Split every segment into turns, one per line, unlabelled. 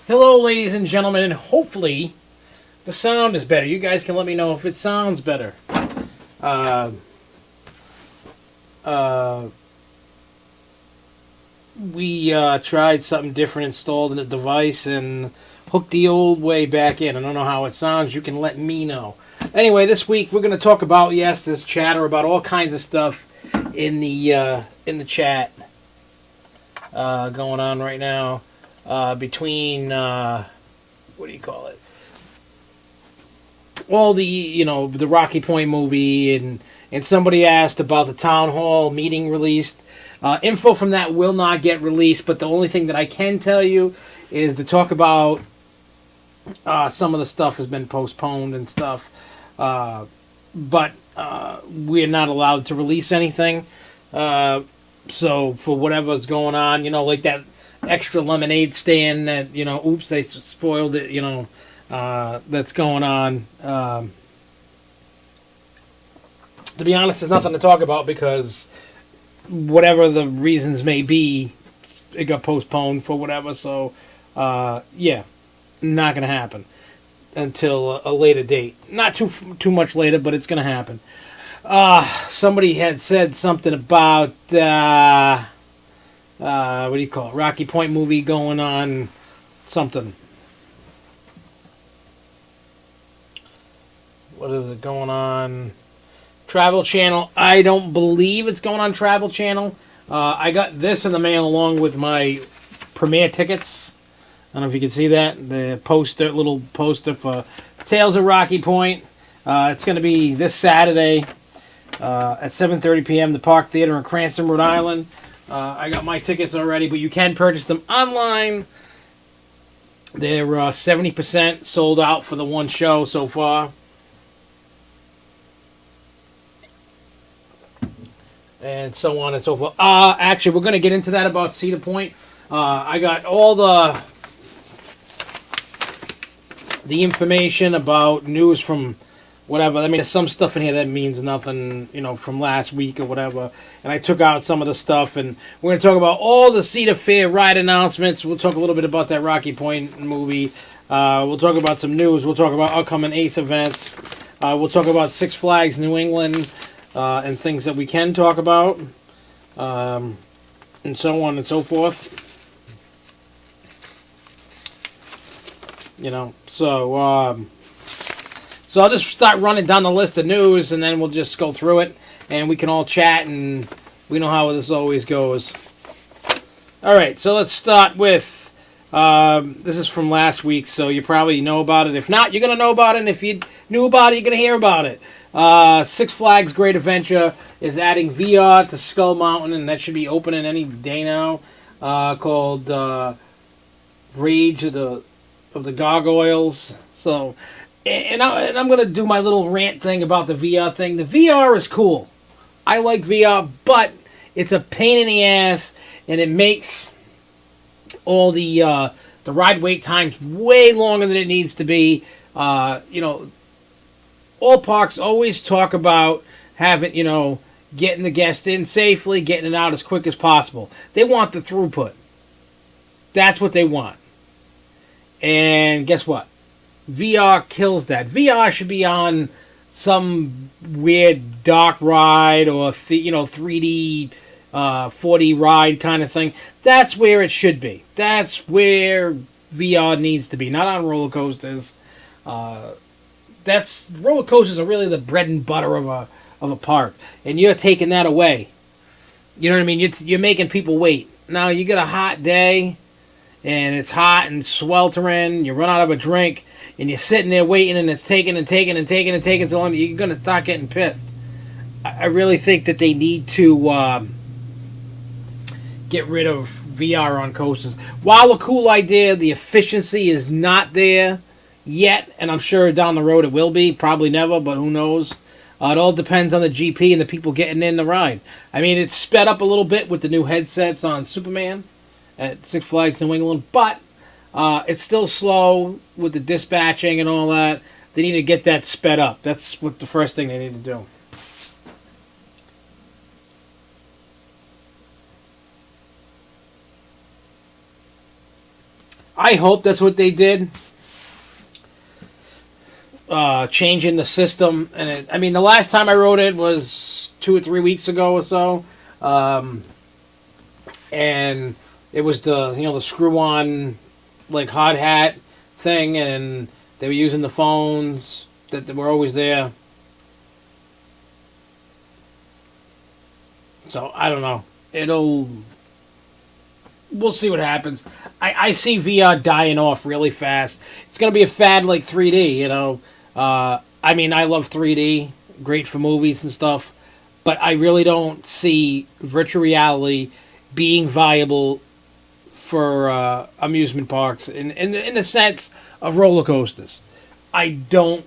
Hello, ladies and gentlemen, and hopefully the sound is better. You guys can let me know if it sounds better. Uh, uh, we tried something different, installed in the device, and hooked the old way back in. I don't know how it sounds. You can let me know. Anyway, this week we're going to talk about, yes, this chatter about all kinds of stuff in the chat going on right now between what do you call it? All the Rocky Point movie, and somebody asked about the town hall meeting released. Info from that will not get released, but the only thing that I can tell you is to talk about some of the stuff has been postponed and stuff. But we're not allowed to release anything. So for whatever's going on, like that extra lemonade stand that, oops, they spoiled it, that's going on. To be honest, there's nothing to talk about because whatever the reasons may be, it got postponed for whatever. So, yeah, not going to happen until a later date. Not too much later, but it's going to happen. Somebody had said something about what do you call it? Rocky Point movie going on something. What is it going on? Travel Channel. I don't believe it's going on Travel Channel. I got this in the mail along with my premiere tickets. I don't know if you can see that. The little poster for Tales of Rocky Point. It's going to be this Saturday at 7:30 p.m. the Park Theater in Cranston, Rhode Island. I got my tickets already, but you can purchase them online. They're 70% sold out for the one show so far. And so on and so forth. Actually, we're going to get into that about Cedar Point. I got all the information about news from whatever. I mean, there's some stuff in here that means nothing, from last week or whatever. And I took out some of the stuff, and we're going to talk about all the Cedar Fair ride announcements. We'll talk a little bit about that Rocky Point movie. We'll talk about some news. We'll talk about upcoming ACE events. We'll talk about Six Flags New England. And things that we can talk about, and so on and so forth. So I'll just start running down the list of news, and then we'll just go through it, and we can all chat, and we know how this always goes. All right, so let's start with, this is from last week, so you probably know about it. If not, you're going to know about it, and if you knew about it, you're going to hear about it. Six Flags Great Adventure is adding VR to Skull Mountain, and that should be opening any day now. Called Rage of the Gargoyles. So, and I'm gonna do my little rant thing about the VR thing. The VR is cool. I like VR, but it's a pain in the ass, and it makes all the ride wait times way longer than it needs to be. All parks always talk about having, getting the guest in safely, getting it out as quick as possible. They want the throughput. That's what they want. And guess what? VR kills that. VR should be on some weird dark ride or 3D 4D ride kind of thing. That's where it should be. That's where VR needs to be, not on roller coasters. Roller coasters are really the bread and butter of a park, and you're taking that away. You know what I mean? You're making people wait. Now you get a hot day, and it's hot and sweltering. You run out of a drink, and you're sitting there waiting, and it's taking so long. You're gonna start getting pissed. I really think that they need to get rid of VR on coasters. While a cool idea, the efficiency is not there yet, and I'm sure down the road it will be. Probably never, but who knows? It all depends on the GP and the people getting in the ride. I mean, it's sped up a little bit with the new headsets on Superman at Six Flags New England, but it's still slow with the dispatching and all that. They need to get that sped up. That's what the first thing they need to do. I hope that's what they did. Changing the system, and I mean, the last time I rode it was 2 or 3 weeks ago or so, and it was the screw-on like hard hat thing, and they were using the phones that were always there. So I don't know. We'll see what happens. I see VR dying off really fast. It's gonna be a fad like 3D, I mean, I love 3D, great for movies and stuff, but I really don't see virtual reality being viable for amusement parks in the sense of roller coasters. I don't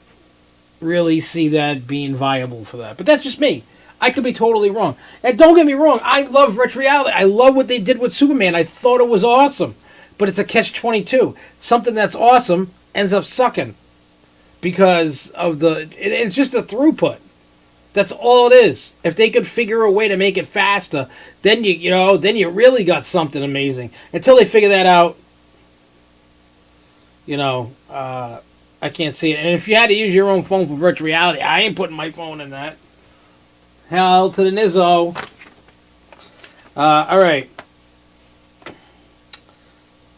really see that being viable for that. But that's just me. I could be totally wrong. And don't get me wrong, I love virtual reality. I love what they did with Superman. I thought it was awesome. But it's a catch-22. Something that's awesome ends up sucking. Because of it's just the throughput. That's all it is. If they could figure a way to make it faster, then you really got something amazing. Until they figure that out, I can't see it. And if you had to use your own phone for virtual reality, I ain't putting my phone in that. Hell to the nizzo. All right.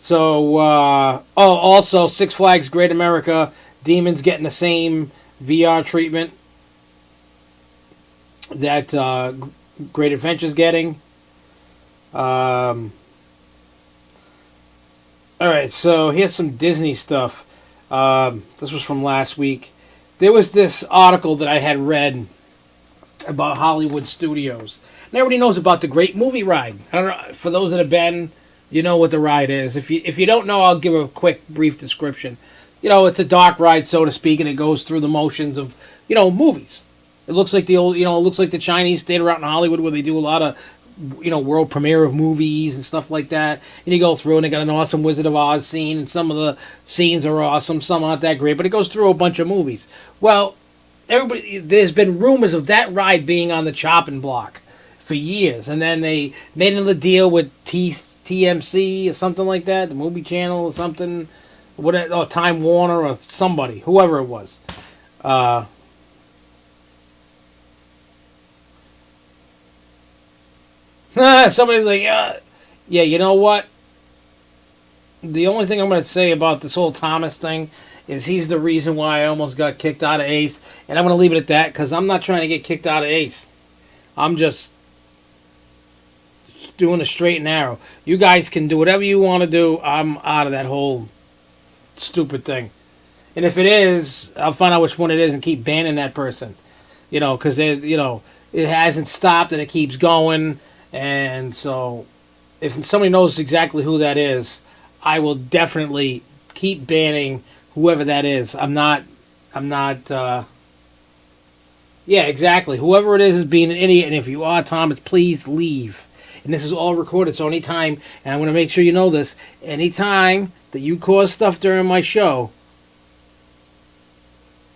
So, also Six Flags Great America. Demons getting the same VR treatment that Great Adventure's getting. Alright, so here's some Disney stuff. This was from last week. There was this article that I had read about Hollywood studios. And everybody knows about the Great Movie Ride. I don't know, for those that have been, you know what the ride is. If you don't know, I'll give a quick, brief description. It's a dark ride, so to speak, and it goes through the motions of, movies. It looks like the Chinese theater out in Hollywood where they do a lot of, world premiere of movies and stuff like that. And you go through and they got an awesome Wizard of Oz scene, and some of the scenes are awesome, some aren't that great, but it goes through a bunch of movies. Well, there's been rumors of that ride being on the chopping block for years, and then they made another deal with TMC or something like that, the movie channel or something. Or Time Warner or somebody, whoever it was. Somebody's like, yeah, you know what? The only thing I'm going to say about this whole Thomas thing is he's the reason why I almost got kicked out of Ace. And I'm going to leave it at that because I'm not trying to get kicked out of Ace. I'm just doing a straight and narrow. You guys can do whatever you want to do. I'm out of that whole stupid thing. And if it is, I'll find out which one it is and keep banning that person. Because it hasn't stopped and it keeps going. And so if somebody knows exactly who that is, I will definitely keep banning whoever that is. Yeah, exactly. Whoever it is being an idiot. And if you are, Thomas, please leave. And this is all recorded, so anytime, and I'm going to make sure you know this, anytime that you cause stuff during my show,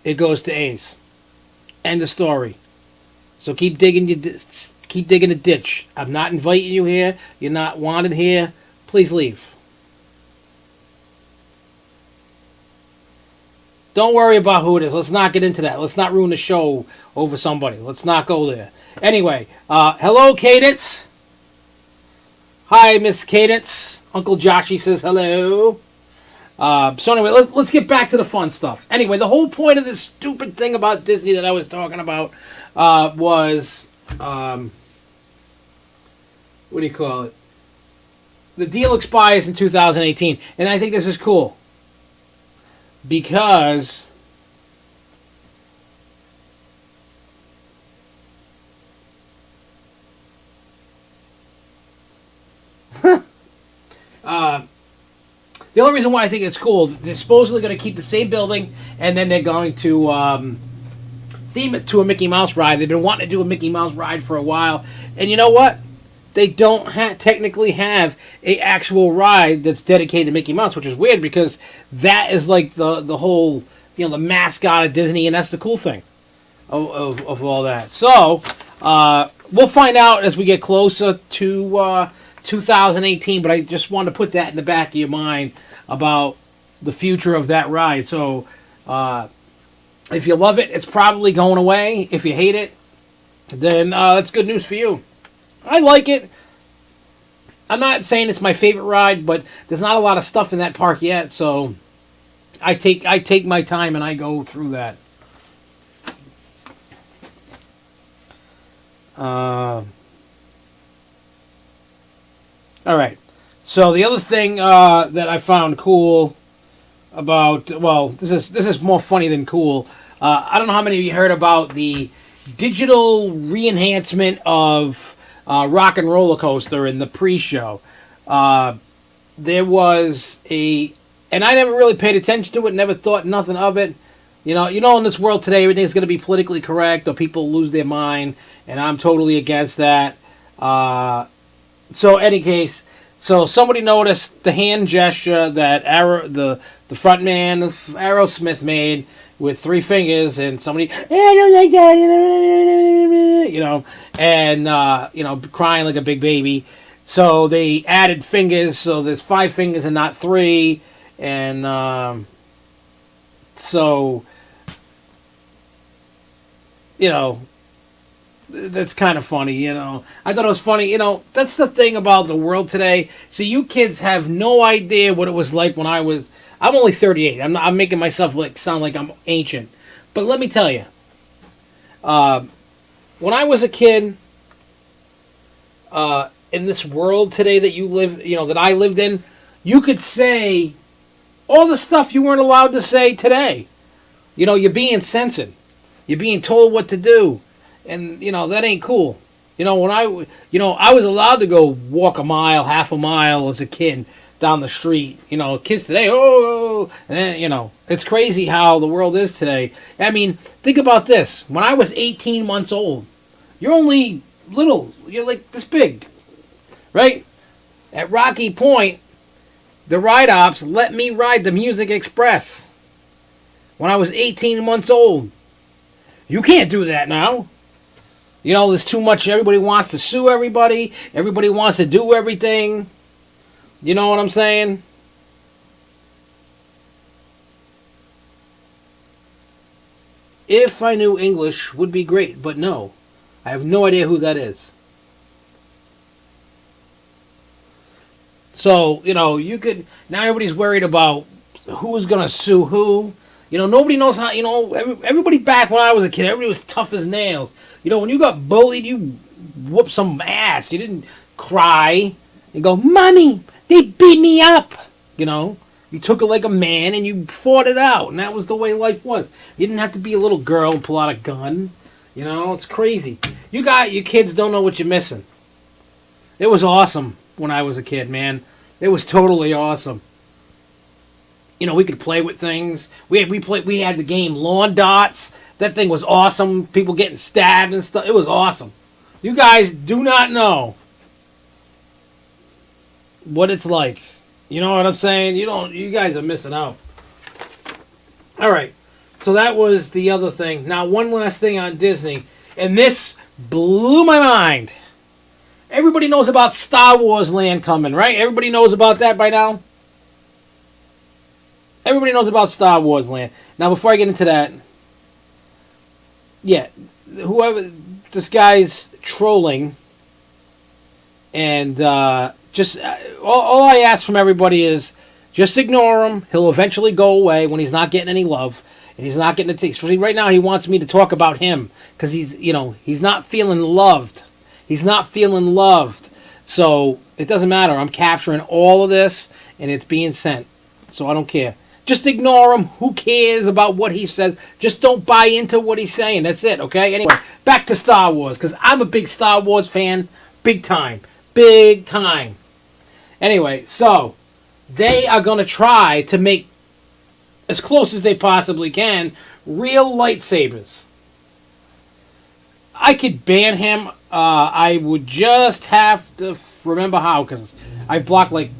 it goes to Ace. End of story. So keep digging the ditch. I'm not inviting you here. You're not wanted here. Please leave. Don't worry about who it is. Let's not get into that. Let's not ruin the show over somebody. Let's not go there. Anyway, hello, Cadence. Hi, Miss Cadence. Uncle Joshy says hello. So anyway, let's get back to the fun stuff. Anyway, the whole point of this stupid thing about Disney that I was talking about was, what do you call it? The deal expires in 2018, and I think this is cool because the only reason why I think it's cool, they're supposedly going to keep the same building, and then they're going to theme it to a Mickey Mouse ride. They've been wanting to do a Mickey Mouse ride for a while, and you know what? They don't technically have a actual ride that's dedicated to Mickey Mouse, which is weird because that is like the whole, the mascot of Disney, and that's the cool thing of all that. So we'll find out as we get closer to 2018, but I just wanted to put that in the back of your mind about the future of that ride. So, if you love it, it's probably going away. If you hate it, then that's good news for you. I like it. I'm not saying it's my favorite ride, but there's not a lot of stuff in that park yet, so I take my time and I go through that. All right. So the other thing that I found cool about, well, this is more funny than cool. I don't know how many of you heard about the digital re-enhancement of Rock and Roller Coaster in the pre-show. There was and I never really paid attention to it, never thought nothing of it. You know, in this world today, everything's going to be politically correct or people lose their mind, and I'm totally against that. So, any case, so somebody noticed the hand gesture that the front man of Aerosmith made with 3 fingers, and somebody, I don't like that, and crying like a big baby. So they added fingers, so there's 5 fingers and not 3, and so that's kind of funny, I thought it was funny, that's the thing about the world today. So you kids have no idea what it was like when I'm only 38. I'm making myself sound like I'm ancient. But let me tell you, when I was a kid, in this world today that you live, that I lived in, you could say all the stuff you weren't allowed to say today. You're being censored. You're being told what to do. And, that ain't cool. When I was allowed to go walk a mile, half a mile as a kid down the street. Kids today, oh, and then, it's crazy how the world is today. I mean, think about this. When I was 18 months old, you're only little. You're like this big, right? At Rocky Point, the ride ops let me ride the Music Express when I was 18 months old. You can't do that now. There's too much. Everybody wants to sue everybody. Everybody wants to do everything. You know what I'm saying? If I knew English would be great, but no. I have no idea who that is. So, you could... Now everybody's worried about who's going to sue who. Nobody knows how... everybody back when I was a kid, everybody was tough as nails. When you got bullied, you whooped some ass. You didn't cry and go, Mommy, they beat me up. You took it like a man and you fought it out. And that was the way life was. You didn't have to be a little girl and pull out a gun. It's crazy. You kids don't know what you're missing. It was awesome when I was a kid, man. It was totally awesome. We could play with things. We had the game Lawn Darts. That thing was awesome. People getting stabbed and stuff. It was awesome. You guys do not know what it's like. You know what I'm saying? You guys are missing out. All right. So that was the other thing. Now, one last thing on Disney. And this blew my mind. Everybody knows about Star Wars Land coming, right? Everybody knows about that by now? Everybody knows about Star Wars Land. Now, before I get into that, yeah, this guy's trolling, and just all I ask from everybody is just ignore him. He'll eventually go away when he's not getting any love, and he's not getting a taste. Right now, he wants me to talk about him because he's not feeling loved. He's not feeling loved, so it doesn't matter. I'm capturing all of this, and it's being sent, so I don't care. Just ignore him. Who cares about what he says? Just don't buy into what he's saying. That's it, okay? Anyway, back to Star Wars, because I'm a big Star Wars fan. Big time. Big time. Anyway, so they are going to try to make, as close as they possibly can, real lightsabers. I could ban him. I would just have to remember how, because I blocked like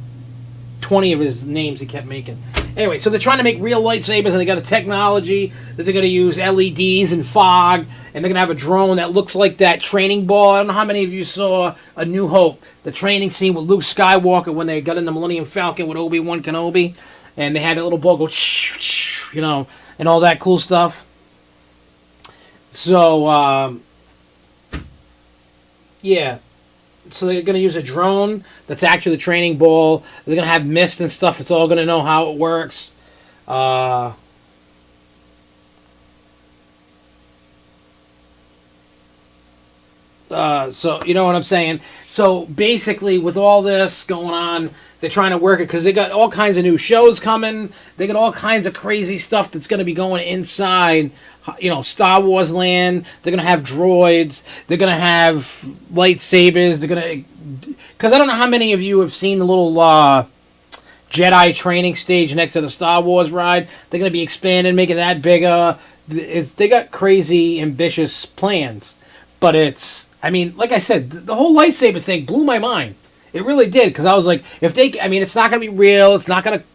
20 of his names he kept making. Anyway, so they're trying to make real lightsabers, and they got a technology that they're going to use LEDs and fog, and they're gonna have a drone that looks like that training ball. I don't know how many of you saw A New Hope, the training scene with Luke Skywalker when they got in the Millennium Falcon with Obi-Wan Kenobi, and they had that little ball go, you know, and all that cool stuff. So, yeah. So they're going to use a drone that's actually the training ball. They're going to have mist and stuff. It's all going to know how it works. So, you know what I'm saying? So, basically, with all this going on, they're trying to work it because they got all kinds of new shows coming. They got all kinds of crazy stuff that's going to be going inside, you know, Star Wars land. They're going to have droids. They're going to have lightsabers. They're going to... Because I don't know how many of you have seen the little Jedi training stage next to the Star Wars ride. They're going to be expanding, making that bigger. They got crazy, ambitious plans. But it's... I mean, like I said, the whole lightsaber thing blew my mind. It really did, because I was like, if they... I mean, it's not going to be real. It's not going to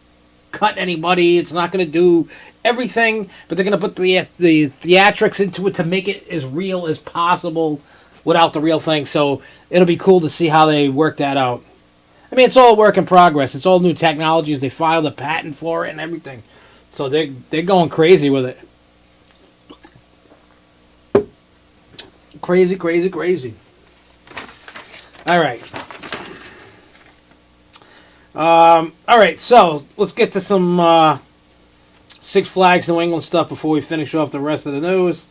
cut anybody. It's not going to do everything. But they're going to put the theatrics into it to make it as real as possible without the real thing. So it'll be cool to see how they work that out. I mean, it's all work in progress. It's all new technologies. They filed a patent for it and everything. So they're going crazy with it. Crazy, crazy, crazy. All right. All right, so let's get to some Six Flags New England stuff before we finish off the rest of the news.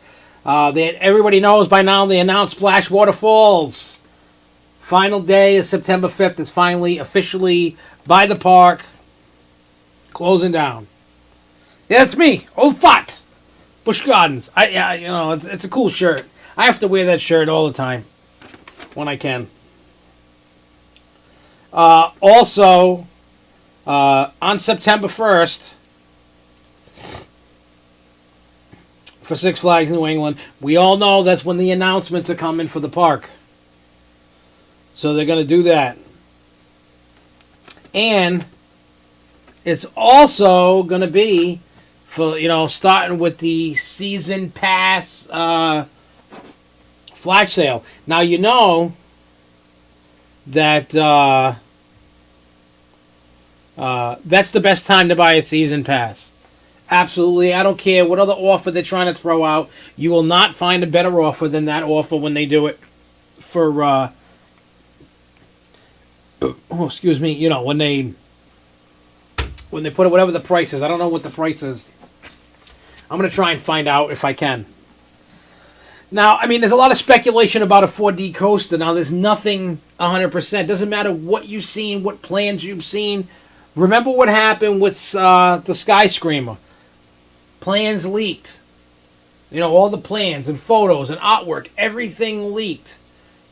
Everybody knows by now they announced Splashwater Falls. Final day is September 5th. It's finally officially by the park. Closing down. Yeah, it's me, Old Fat. Busch Gardens. You know, it's a cool shirt. I have to wear that shirt all the time when I can. Also, on September 1st, for Six Flags New England, we all know that's when the announcements are coming for the park. So they're going to do that. And it's also going to be for, you know, starting with the season pass flash sale. Now, you know that that's the best time to buy a season pass. Absolutely. I don't care what other offer they're trying to throw out. You will not find a better offer than that offer when they do it for, excuse me, you know, when they put it, whatever the price is. I don't know what the price is. I'm going to try and find out if I can. Now, I mean, there's a lot of speculation about a 4D coaster. Now, there's nothing 100%. Doesn't matter what you've seen, what plans you've seen. Remember what happened with the Sky Screamer. Plans leaked. You know, all the plans and photos and artwork, everything leaked.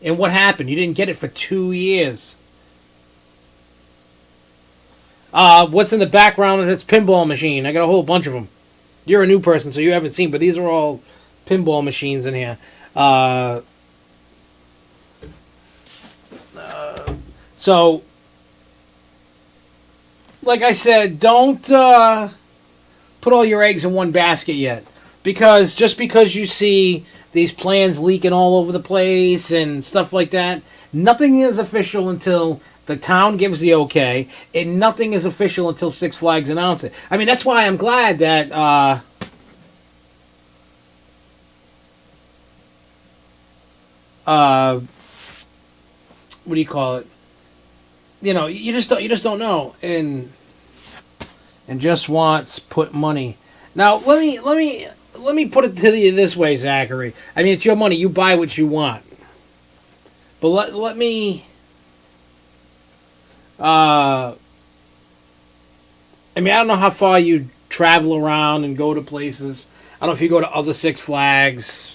And what happened? You didn't get it for 2 years. What's in the background of its pinball machine? I got a whole bunch of them. You're a new person, so you haven't seen, but these are all pinball machines in here. So, like I said, don't put all your eggs in one basket yet. Because just because you see these plans leaking all over the place and stuff like that, nothing is official until the town gives the okay, and nothing is official until Six Flags announce it. I mean, that's why I'm glad that what do you call it? You know, you just don't know, and just wants put money. Now, let me put it to you this way, Zachary. I mean, it's your money. You buy what you want. But let me. I mean, I don't know how far you travel around and go to places. I don't know if you go to other Six Flags,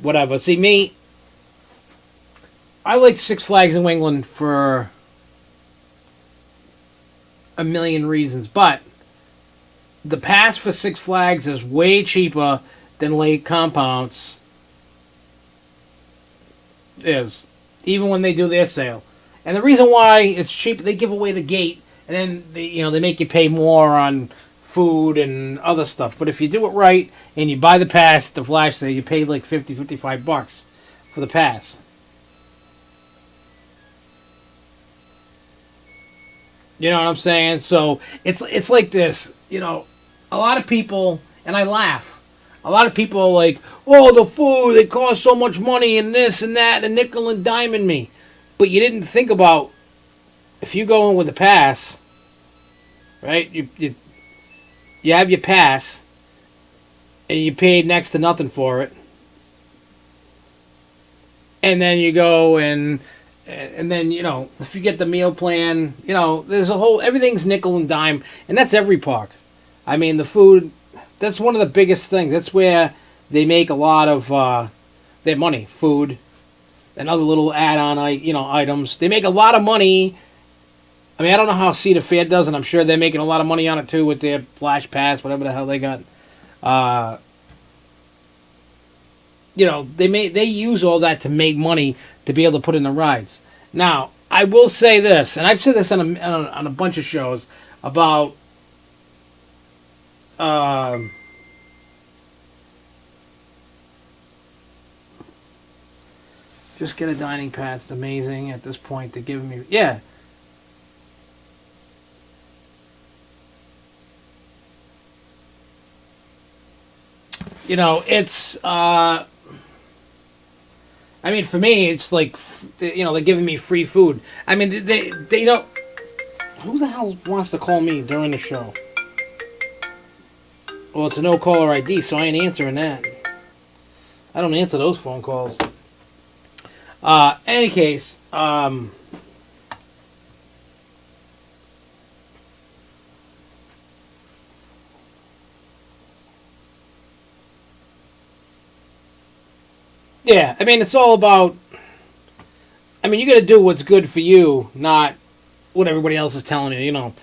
whatever. See, me, I like Six Flags New England for a million reasons, but the pass for Six Flags is way cheaper than Lake Compounce is, even when they do their sale. And the reason why it's cheap, they give away the gate, and then they make you pay more on food and other stuff. But if you do it right and you buy the pass, the Flash Day, you pay like 50, $55 for the pass. You know what I'm saying? So it's like this. You know, a lot of people, and I laugh. A lot of people are like, "Oh, the food, it costs so much money, and this and that, and nickel and diming me." But you didn't think about, if you go in with a pass, right? You have your pass, and you paid next to nothing for it, and then you go and then, you know, if you get the meal plan, you know, there's a whole, everything's nickel and dime, and that's every park. I mean, the food, that's one of the biggest things. That's where they make a lot of their money, food and other little add-on, items. They make a lot of money. I mean, I don't know how Cedar Fair does, and I'm sure they're making a lot of money on it too with their Flash Pass, whatever the hell they got. They use all that to make money to be able to put in the rides. Now, I will say this, and I've said this on a bunch of shows about just get a dining pass. It's amazing at this point. They're giving me, yeah. You know, it's I mean, for me, it's like, they're giving me free food. I mean, they who the hell wants to call me during the show? Well, it's a no caller ID, so I ain't answering that. I don't answer those phone calls. Any case, yeah, I mean, it's all about, I mean, you got to do what's good for you, not what everybody else is telling you, you know.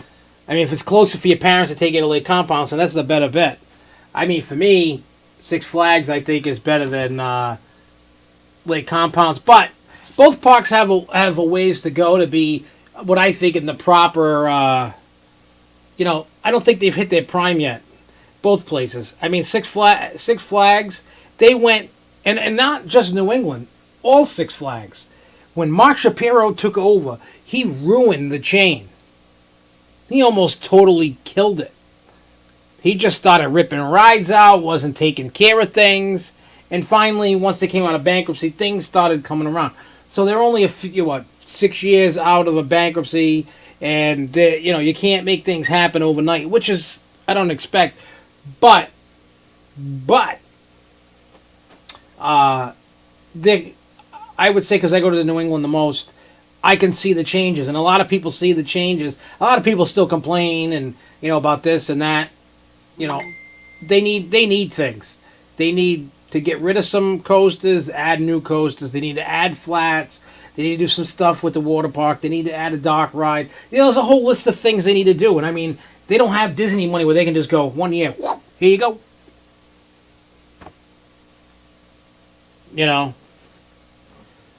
I mean, if it's closer for your parents to take you to Lake Compounce, then that's the better bet. I mean, for me, Six Flags, I think, is better than Lake Compounce. But both parks have a ways to go to be what I think in the proper, I don't think they've hit their prime yet. Both places. I mean, Six Flags, they went, and not just New England, all Six Flags. When Mark Shapiro took over, he ruined the chain. He almost totally killed it. He just started ripping rides out, wasn't taking care of things, and finally, once they came out of bankruptcy, things started coming around. So they're only 6 years out of a bankruptcy, and you can't make things happen overnight, which is, I don't expect, but I would say, because I go to the New England the most, I can see the changes, and a lot of people see the changes. A lot of people still complain and about this and that. They need things. They need to get rid of some coasters, add new coasters. They need to add flats. They need to do some stuff with the water park. They need to add a dock ride. There's a whole list of things they need to do. And I mean, they don't have Disney money where they can just go 1 year. Whoop, here you go.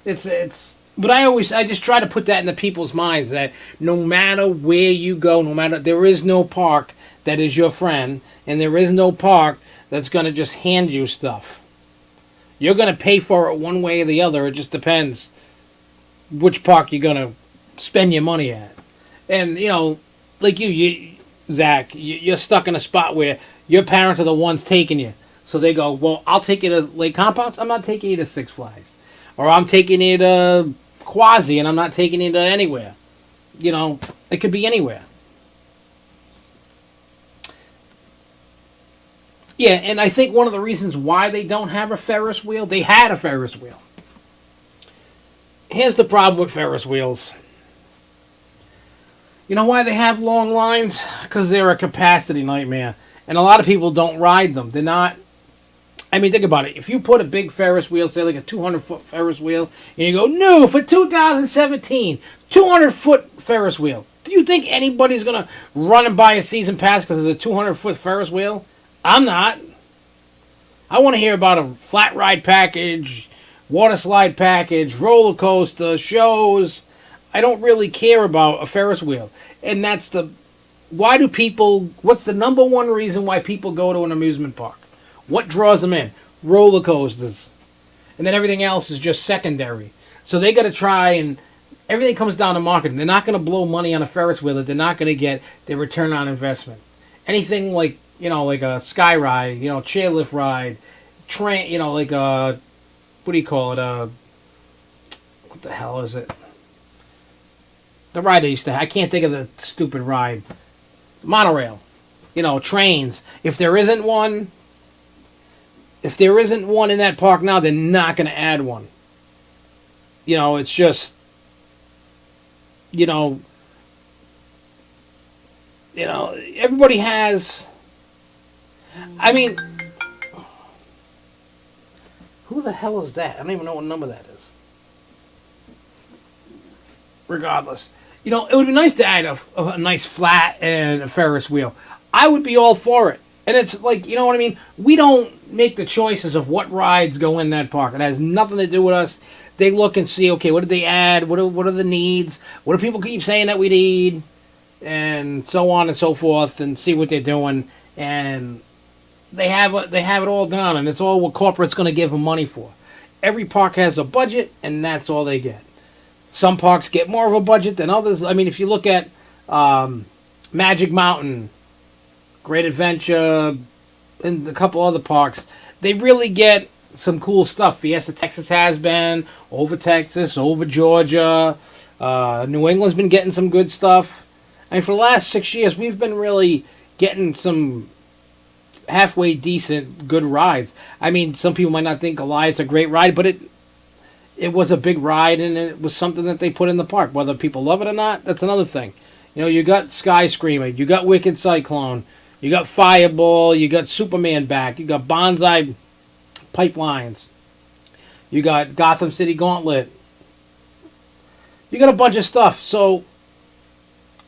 It's. But I just try to put that in the people's minds that no matter where you go, there is no park that is your friend, and there is no park that's going to just hand you stuff. You're going to pay for it one way or the other. It just depends which park you're going to spend your money at. And, like you Zach, you're stuck in a spot where your parents are the ones taking you. So they go, well, I'll take you to Lake Compounce. I'm not taking you to Six Flags. Or I'm taking you to Quasi, and I'm not taking you to anywhere. It could be anywhere. Yeah, and I think one of the reasons why they don't have a Ferris wheel, they had a Ferris wheel. Here's the problem with Ferris wheels. You know why they have long lines? Because they're a capacity nightmare. And a lot of people don't ride them. They're not... I mean, think about it. If you put a big Ferris wheel, say like a 200-foot Ferris wheel, and you go, no, for 2017, 200-foot Ferris wheel. Do you think anybody's going to run and buy a season pass because it's a 200-foot Ferris wheel? I'm not. I want to hear about a flat ride package, water slide package, roller coaster, shows. I don't really care about a Ferris wheel. And that's the Why do people? What's the number one reason why people go to an amusement park? What draws them in? Roller coasters, and then everything else is just secondary. So they got to try and everything comes down to marketing. They're not going to blow money on a Ferris wheel that they're not going to get their return on investment. Anything like like a sky ride, chairlift ride, train, like a what do you call it? What the hell is it? The ride I used to have. I can't think of the stupid ride. Monorail. Trains. If there isn't one in that park now, they're not going to add one. It's just, everybody has, I mean, who the hell is that? I don't even know what number that is. Regardless. It would be nice to add a nice flat and a Ferris wheel. I would be all for it. And it's like, you know what I mean? We don't make the choices of what rides go in that park. It has nothing to do with us. They look and see, okay, what did they add? What are the needs? What do people keep saying that we need? And so on and so forth, and see what they're doing. And they have it all down, and it's all what corporate's going to give them money for. Every park has a budget, and that's all they get. Some parks get more of a budget than others. I mean, if you look at Magic Mountain, Great Adventure, and a couple other parks, they really get some cool stuff. Fiesta Texas has been, over Texas, over Georgia. New England's been getting some good stuff. I mean, for the last 6 years, we've been really getting some halfway decent, good rides. I mean, some people might not think Goliath's a great ride, but it was a big ride, and it was something that they put in the park. Whether people love it or not, that's another thing. You got Sky Screamer, you got Wicked Cyclone, you got Fireball, you got Superman back, you got Bonsai Pipelines, you got Gotham City Gauntlet, you got a bunch of stuff. So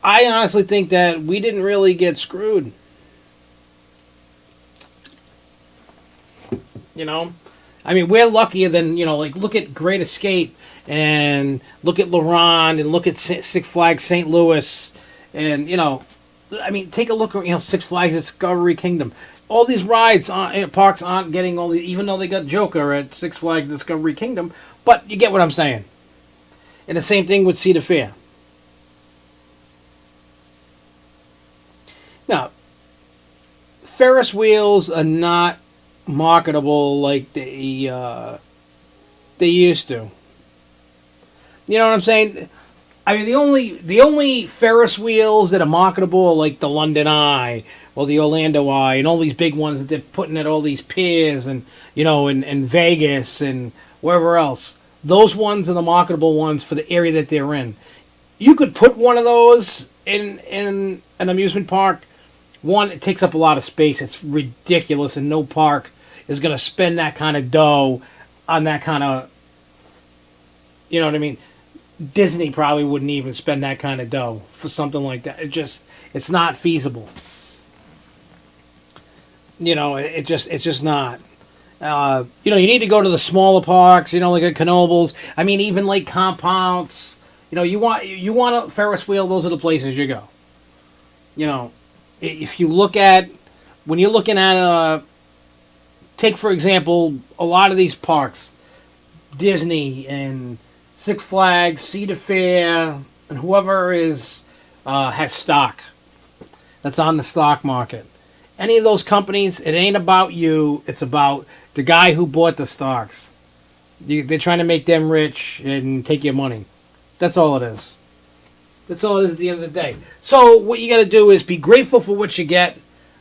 I honestly think that we didn't really get screwed. I mean, we're luckier than, like, look at Great Escape, and look at Laurent, and look at Six Flags St. Louis, and, I mean, take a look at, Six Flags Discovery Kingdom. All these rides, parks aren't getting all the, even though they got Joker at Six Flags Discovery Kingdom, but you get what I'm saying. And the same thing with Cedar Fair. Now, Ferris wheels are not marketable like they used to. You know what I'm saying? I mean, the only Ferris wheels that are marketable are like the London Eye or the Orlando Eye and all these big ones that they're putting at all these piers and in Vegas and wherever else. Those ones are the marketable ones for the area that they're in. You could put one of those in an amusement park. One, it takes up a lot of space. It's ridiculous, and no park is going to spend that kind of dough on that kind of, you know what I mean? Disney probably wouldn't even spend that kind of dough for something like that. It's not feasible. It's just not. You need to go to the smaller parks, like at Knoebels. I mean, even Lake Compounce. You want a Ferris wheel, those are the places you go. If you look at, when you're looking at, take for example, a lot of these parks, Disney and Six Flags, Cedar Fair, and whoever has stock that's on the stock market. Any of those companies, it ain't about you. It's about the guy who bought the stocks. They're trying to make them rich and take your money. That's all it is. That's all it is at the end of the day. So what you got to do is be grateful for what you get.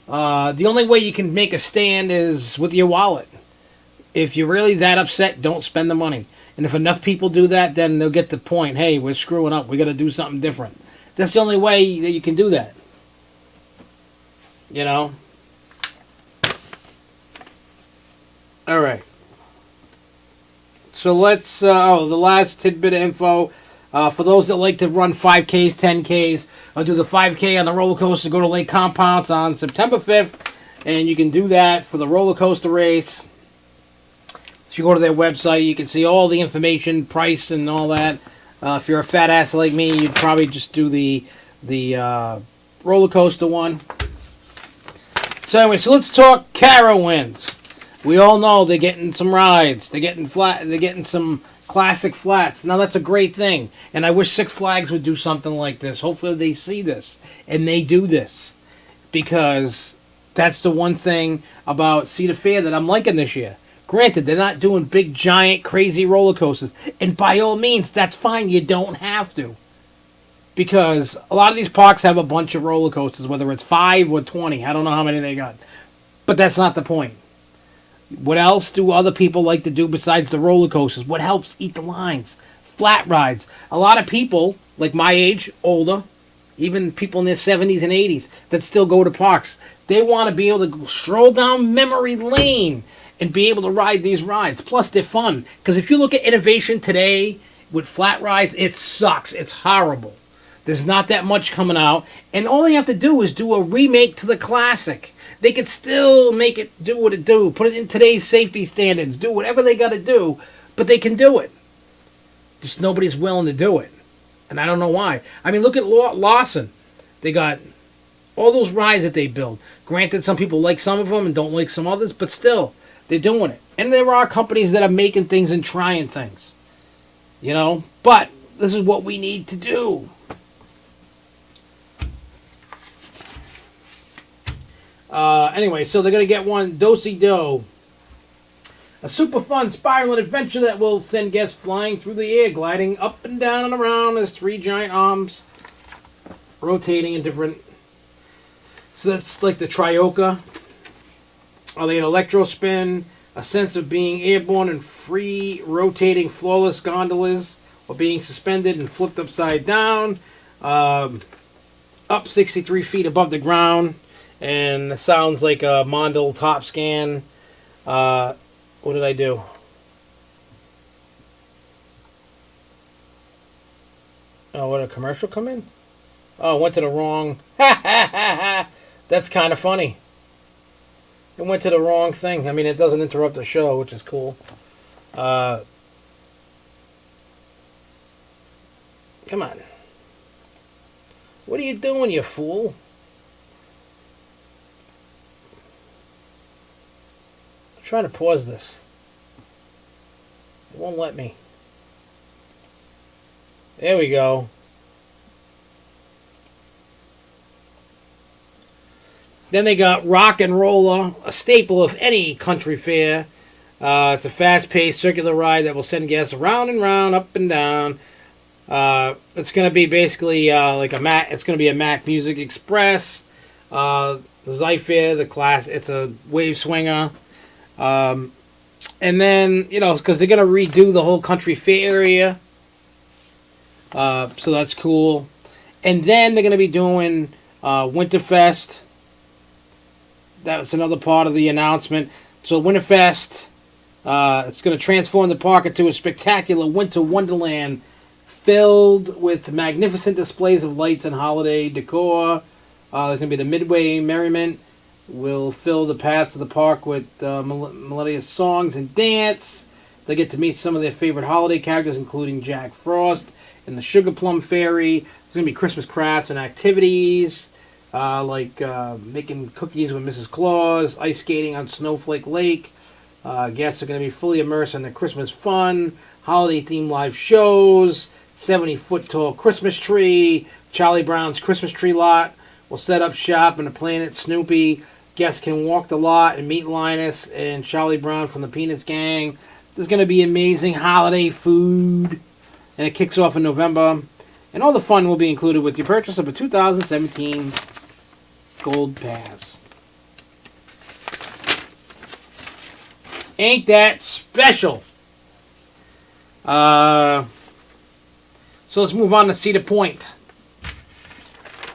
The only way you can make a stand is with your wallet. If you're really that upset, don't spend the money. And if enough people do that, then they'll get the point. Hey, we're screwing up. We got to do something different. That's the only way that you can do that. All right. So let's, the last tidbit of info. For those that like to run 5Ks, 10Ks, I'll do the 5K on the roller coaster, go to Lake Compounce on September 5th. And you can do that for the roller coaster race. If you go to their website, you can see all the information, price, and all that. If you're a fat ass like me, you'd probably just do the roller coaster one. So anyway, so let's talk Carowinds. We all know they're getting some rides. They're getting some classic flats. Now that's a great thing, and I wish Six Flags would do something like this. Hopefully they see this and they do this, because that's the one thing about Cedar Fair that I'm liking this year. Granted, they're not doing big, giant, crazy roller coasters, and by all means, that's fine. You don't have to, because a lot of these parks have a bunch of roller coasters, whether it's 5 or 20. I don't know how many they got, but that's not the point. What else do other people like to do besides the roller coasters? What helps eat the lines? Flat rides. A lot of people, like my age, older, even people in their 70s and 80s, that still go to parks, they want to be able to stroll down memory lane and be able to ride these rides. Plus, they're fun. Because if you look at innovation today with flat rides, it sucks. It's horrible. There's not that much coming out. And all they have to do is do a remake to the classic. They could still make it do what it do. Put it in today's safety standards. Do whatever they got to do. But they can do it. Just nobody's willing to do it. And I don't know why. I mean, look at Lawson. They got all those rides that they build. Granted, some people like some of them and don't like some others. But still, they're doing it. And there are companies that are making things and trying things. You know? But this is what we need to do. Anyway, so they're going to get one, Do-Si-Do. A super fun spiraling adventure that will send guests flying through the air, gliding up and down and around as 3 giant arms rotating in different... So that's like the Trioca. They get electro spin, a sense of being airborne and free, rotating, flawless gondolas, or being suspended and flipped upside down, up 63 feet above the ground. And it sounds like a Mondel top scan. What did I do? Oh, what, did a commercial come in? Oh, it went to the wrong... That's kind of funny. It went to the wrong thing. I mean, it doesn't interrupt the show, which is cool. Come on. What are you doing, you fool? Trying to pause this. It won't let me. There we go. Then they got Rock and Roller, a staple of any country fair. It's a fast-paced circular ride that will send guests round and round, up and down. It's going to be basically like a Mac. It's going to be a Mac Music Express. The Zyfair, the class. It's a wave swinger. And then, you know, because they're going to redo the whole country fair area. So that's cool. And then they're going to be doing Winterfest. That's another part of the announcement. So Winterfest, it's going to transform the park into a spectacular winter wonderland filled with magnificent displays of lights and holiday decor. There's going to be the Midway Merriment. Will fill the paths of the park with melodious songs and dance. They get to meet some of their favorite holiday characters, including Jack Frost and the Sugar Plum Fairy. There's going to be Christmas crafts and activities, like making cookies with Mrs. Claus, ice skating on Snowflake Lake. Guests are going to be fully immersed in the Christmas fun, holiday-themed live shows, 70-foot tall Christmas tree, Charlie Brown's Christmas tree lot will set up shop in the Planet Snoopy. Guests can walk the lot and meet Linus and Charlie Brown from the Peanuts gang. There's going to be amazing holiday food, and it kicks off in November. And all the fun will be included with your purchase of a 2017 Gold Pass. Ain't that special? So let's move on to Cedar Point.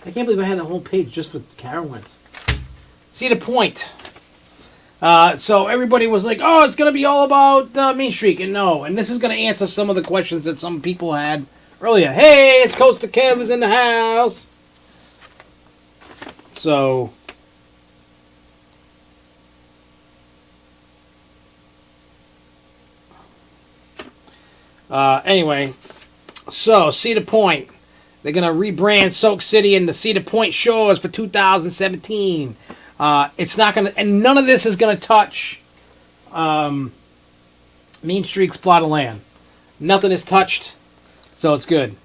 I can't believe I had the whole page just for Carowinds. Cedar Point. So everybody was like, oh, it's going to be all about Main Street. And no. And this is going to answer some of the questions that some people had earlier. Hey, it's Coaster Kev is in the house. So... anyway, so Cedar Point. They're going to rebrand Soak City and the Cedar Point Shores for 2017. It's not going to, and none of this is going to touch Mean Streak's plot of land. Nothing is touched, so it's good.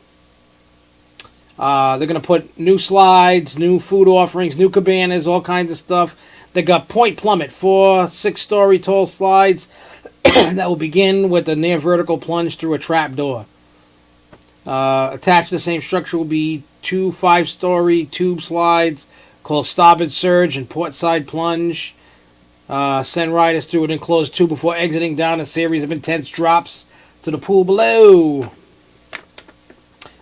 They're going to put new slides, new food offerings, new cabanas, all kinds of stuff. They got Point Plummet, 4 6-story tall slides that will begin with a near vertical plunge through a trap door. Attached to the same structure will be 2 5-story tube slides called Starboard Surge and Portside Plunge. Send riders through an enclosed tube before exiting down a series of intense drops to the pool below.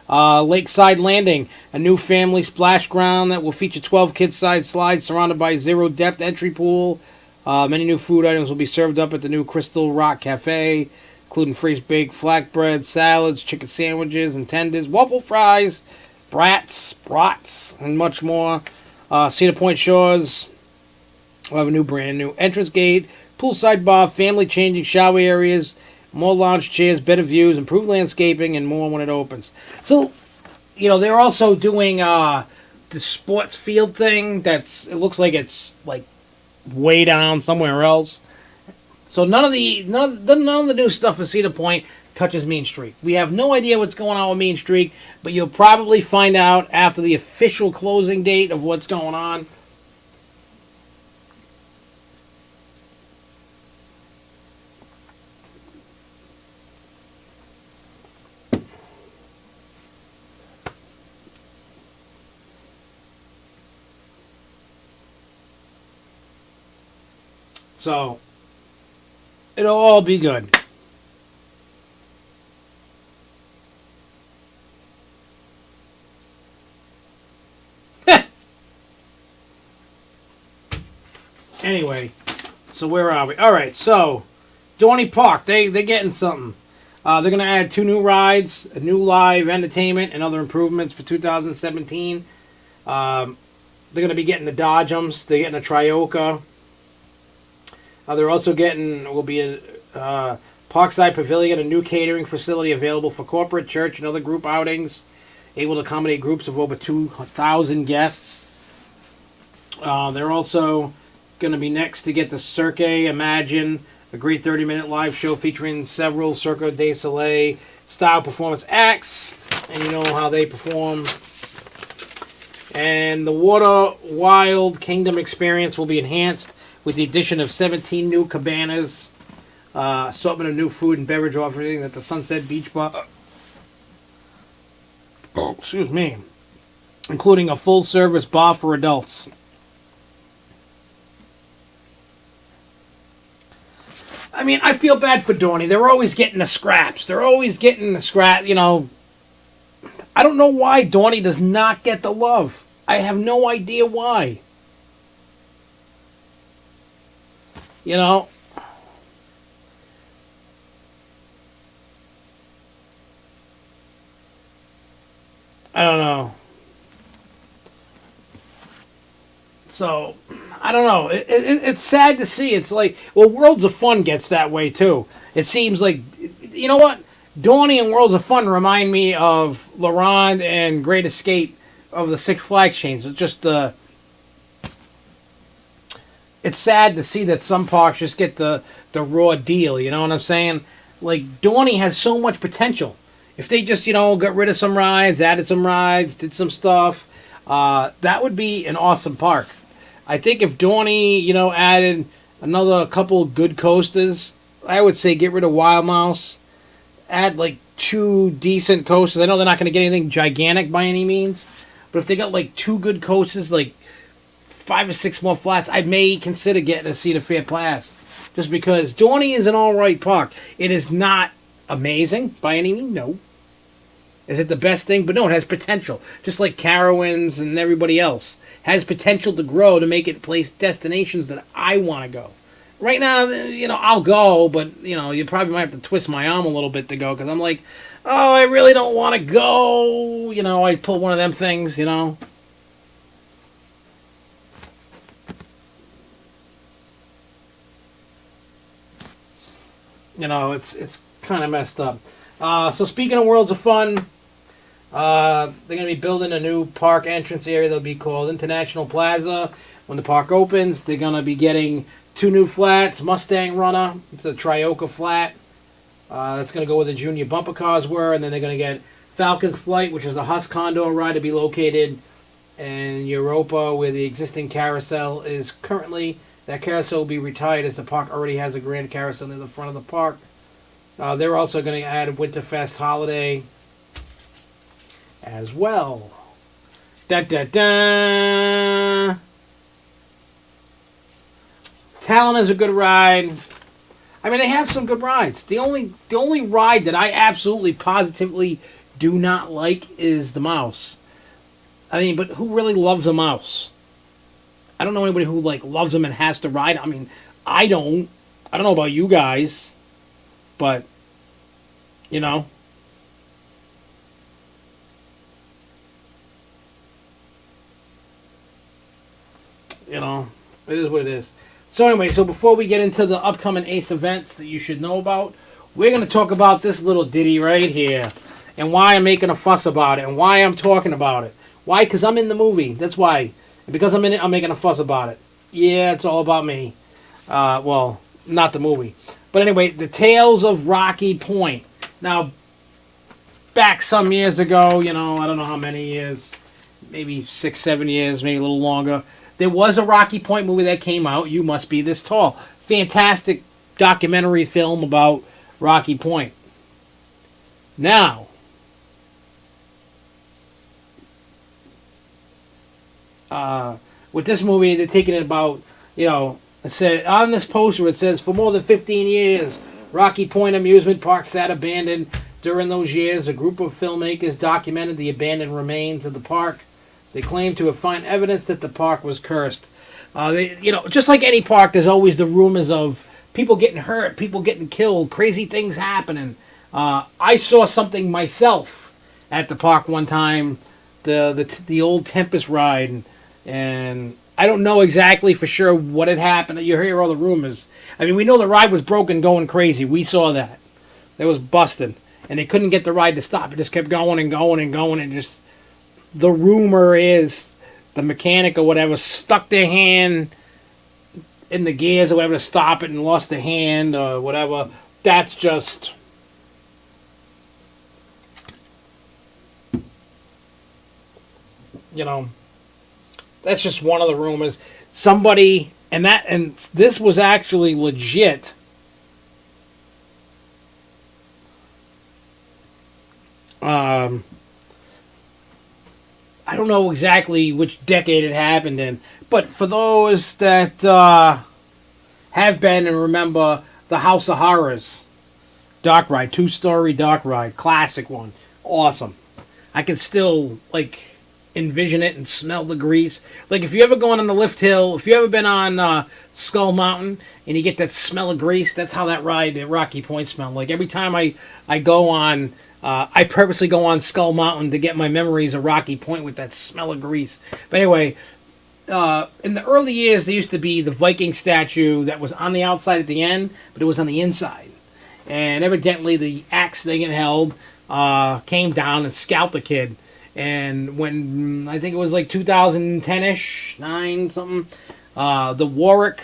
Lakeside Landing, a new family splash ground that will feature 12 kids-side slides surrounded by zero-depth entry pool. Many new food items will be served up at the new Crystal Rock Cafe, including freeze-baked flatbread, salads, chicken sandwiches and tenders, waffle fries, brats, and much more. Cedar Point Shores will have a brand new entrance gate, poolside bar, family-changing shower areas, more lounge chairs, better views, improved landscaping, and more when it opens. So, they're also doing the sports field thing. It looks like it's like way down somewhere else. So none of the new stuff at Cedar Point touches Mean Streak. We have no idea what's going on with Mean Streak, but you'll probably find out after the official closing date of what's going on. So, it'll all be good. Anyway, so where are we? All right, so Dorney Park, they're getting something. They're going to add 2 new rides, a new live entertainment, and other improvements for 2017. They're going to be getting the Dodgems. They're getting a Trioca. They're also will be a Parkside Pavilion, a new catering facility available for corporate, church, and other group outings, able to accommodate groups of over 2,000 guests. They're also going to be next to get the Cirque Imagine, a great 30-minute live show featuring several Cirque du Soleil style performance acts, and you know how they perform. And the Water Wild Kingdom experience will be enhanced with the addition of 17 new cabanas, assortment of new food and beverage offerings at the Sunset Beach Bar. Excuse me. Including a full-service bar for adults. I mean, I feel bad for Dorney. They're always getting the scraps. I don't know why Dorney does not get the love. I have no idea why. I don't know. So, I don't know. It's sad to see. It's like, Worlds of Fun gets that way too. It seems like, you know what? Dorney and Worlds of Fun remind me of LaRonde and Great Escape of the Six Flags chains. It's just, it's sad to see that some parks just get the raw deal, you know what I'm saying? Like, Dorney has so much potential. If they just, got rid of some rides, added some rides, did some stuff, that would be an awesome park. I think if Dorney, added another couple good coasters, I would say get rid of Wild Mouse, add like 2 decent coasters. I know they're not going to get anything gigantic by any means, but if they got like 2 good coasters, like 5 or 6 more flats, I may consider getting a Cedar Fair Pass. Just because Dorney is an alright park. It is not amazing by any means, no. Is it the best thing? But no, it has potential. Just like Carowinds and everybody else. Has potential to grow to make it place destinations that I want to go. Right now, I'll go, but, you probably might have to twist my arm a little bit to go, because I'm like, oh, I really don't want to go. I pull one of them things, It's kind of messed up. So speaking of Worlds of Fun, They're going to be building a new park entrance area that'll be called International Plaza. When the park opens, they're going to be getting 2 new flats. Mustang Runner, it's a Trioca flat. That's going to go where the junior bumper cars were. And then they're going to get Falcon's Flight, which is a Husk Condor ride to be located in Europa, where the existing carousel is currently. That carousel will be retired as the park already has a grand carousel near the front of the park. They're also going to add a Winterfest holiday as well. Da da da. Talon is a good ride. I mean, they have some good rides. The only ride that I absolutely positively do not like is the mouse. I mean, but who really loves a mouse? I don't know anybody who like loves them and has to ride. I mean, I don't. I don't know about you guys, but you know. You know, it is what it is. So anyway, so before we get into the upcoming Ace events that you should know about, we're going to talk about this little ditty right here. And why I'm making a fuss about it. And why I'm talking about it. Why? Because I'm in the movie. That's why. And because I'm in it, I'm making a fuss about it. Yeah, it's all about me. Well, not the movie. But anyway, the Tales of Rocky Point. Now, back some years ago, you know, I don't know how many years. Maybe 6, 7 years, maybe a little longer. There was a Rocky Point movie that came out, You Must Be This Tall. Fantastic documentary film about Rocky Point. Now, with this movie, they're taking it about, you know, it said, on this poster it says, for more than 15 years, Rocky Point Amusement Park sat abandoned. During those years, a group of filmmakers documented the abandoned remains of the park. They claim to have found evidence that the park was cursed. You know, just like any park, there's always the rumors of people getting hurt, people getting killed, crazy things happening. I saw something myself at the park one time, the old Tempest ride, and I don't know exactly for sure what had happened. You hear all the rumors. I mean, we know the ride was broken, going crazy. We saw that. It was busted, and they couldn't get the ride to stop. It just kept going and going and going, and just. The rumor is the mechanic or whatever stuck their hand in the gears or whatever to stop it and lost their hand or whatever. That's just... You know, that's just one of the rumors. Somebody, and this was actually legit. I don't know exactly which decade it happened in, but for those that have been and remember the House of Horrors dock ride, 2-story dock ride, classic one, awesome. I can still like envision it and smell the grease. Like if you ever gone on the lift hill, if you ever been on Skull Mountain and you get that smell of grease, that's how that ride at Rocky Point smelled. Like every time I go on. I purposely go on Skull Mountain to get my memories of Rocky Point with that smell of grease. But anyway, in the early years, there used to be the Viking statue that was on the outside at the end, but it was on the inside. And evidently, the axe thing it held came down and scalped the kid. And when, I think it was like 2010-ish, 9, something, the Warwick